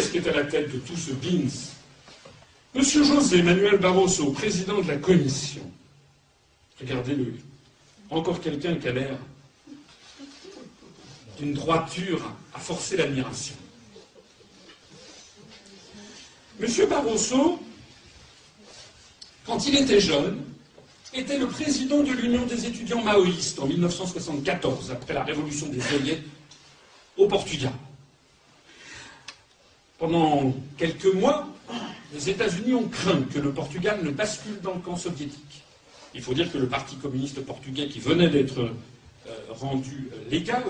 qu'est-ce qui est à la tête de tout ce BINS? Monsieur José Manuel Barroso, président de la Commission. Regardez-le. Encore quelqu'un qui a l'air d'une droiture à forcer l'admiration. Monsieur Barroso, quand il était jeune, était le président de l'Union des étudiants maoïstes en 1974, après la révolution des œillets au Portugal. Pendant quelques mois, les États-Unis ont craint que le Portugal ne bascule dans le camp soviétique. Il faut dire que le Parti communiste portugais, qui venait d'être rendu légal,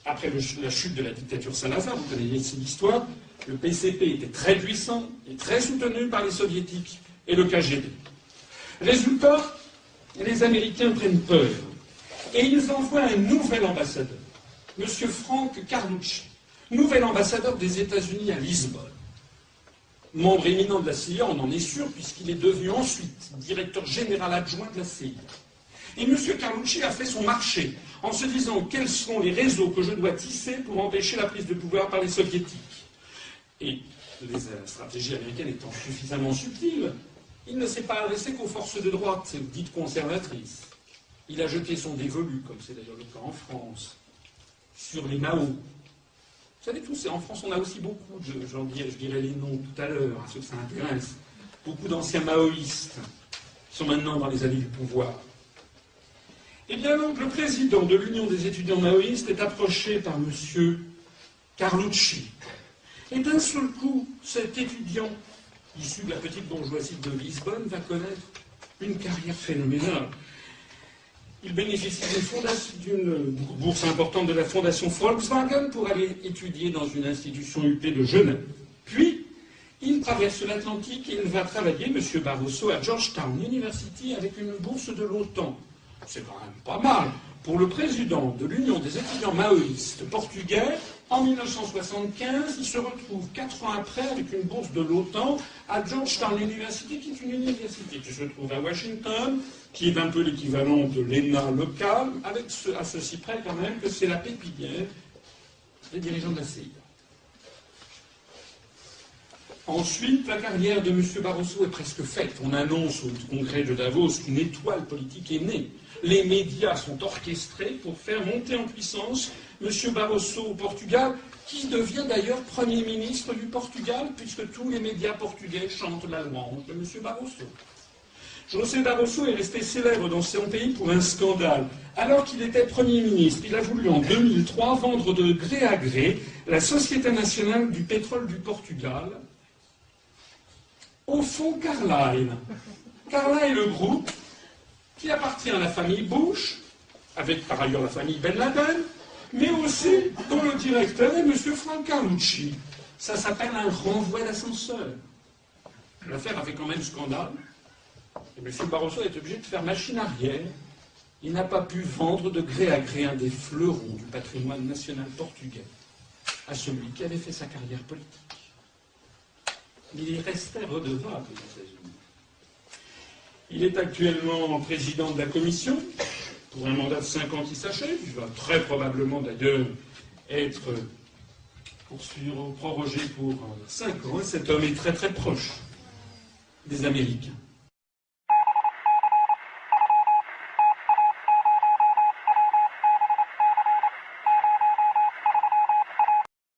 après la chute de la dictature Salazar, vous connaissez l'histoire, le PCP était très puissant et très soutenu par les soviétiques et le KGB. Résultat, les Américains prennent peur et ils envoient un nouvel ambassadeur, M. Frank Carlucci, nouvel ambassadeur des États-Unis à Lisbonne. Membre éminent de la CIA, on en est sûr, puisqu'il est devenu ensuite directeur général adjoint de la CIA. Et M. Carlucci a fait son marché en se disant quels sont les réseaux que je dois tisser pour empêcher la prise de pouvoir par les soviétiques. Et la stratégie américaine étant suffisamment subtile, il ne s'est pas adressé qu'aux forces de droite, dites conservatrices. Il a jeté son dévolu, comme c'est d'ailleurs le cas en France, sur les Mao. Vous savez tous, en France on a aussi beaucoup je dirais les noms tout à l'heure, à ceux que ça intéresse, beaucoup d'anciens maoïstes qui sont maintenant dans les allées du pouvoir. Eh bien donc, le président de l'Union des étudiants maoïstes est approché par M. Carlucci. Et d'un seul coup, cet étudiant, issu de la petite bourgeoisie de Lisbonne, va connaître une carrière phénoménale. Il bénéficie d'une bourse importante de la fondation Volkswagen pour aller étudier dans une institution UP de Genève. Puis, il traverse l'Atlantique et il va travailler, M. Barroso, à Georgetown University avec une bourse de l'OTAN. C'est quand même pas mal. Pour le président de l'Union des étudiants maoïstes portugais, en 1975, il se retrouve 4 ans après avec une bourse de l'OTAN à Georgetown University, qui est une université qui se trouve à Washington, qui est un peu l'équivalent de l'ENA local, à ceci près quand même que c'est la pépinière des dirigeants de la CIA. Ensuite, la carrière de M. Barroso est presque faite. On annonce au congrès de Davos qu'une étoile politique est née. Les médias sont orchestrés pour faire monter en puissance M. Barroso au Portugal, qui devient d'ailleurs Premier ministre du Portugal, puisque tous les médias portugais chantent la louange de M. Barroso. José Barroso est resté célèbre dans son pays pour un scandale. Alors qu'il était Premier ministre, il a voulu en 2003 vendre de gré à gré la Société nationale du pétrole du Portugal au fonds Carlyle. Carlyle est le groupe qui appartient à la famille Bush, avec par ailleurs la famille Ben Laden, mais aussi dont le directeur est M. Frank Carlucci. Ça s'appelle un renvoi d'ascenseur. L'affaire a fait quand même scandale. Et M. Barroso est obligé de faire machine arrière. Il n'a pas pu vendre de gré à gré un des fleurons du patrimoine national portugais à celui qui avait fait sa carrière politique. Il restait redevable aux États-Unis. Il est actuellement président de la Commission pour un mandat de 5 ans qui s'achève. Il va très probablement d'ailleurs être prorogé pour 5 ans. Cet homme est très très proche des Américains.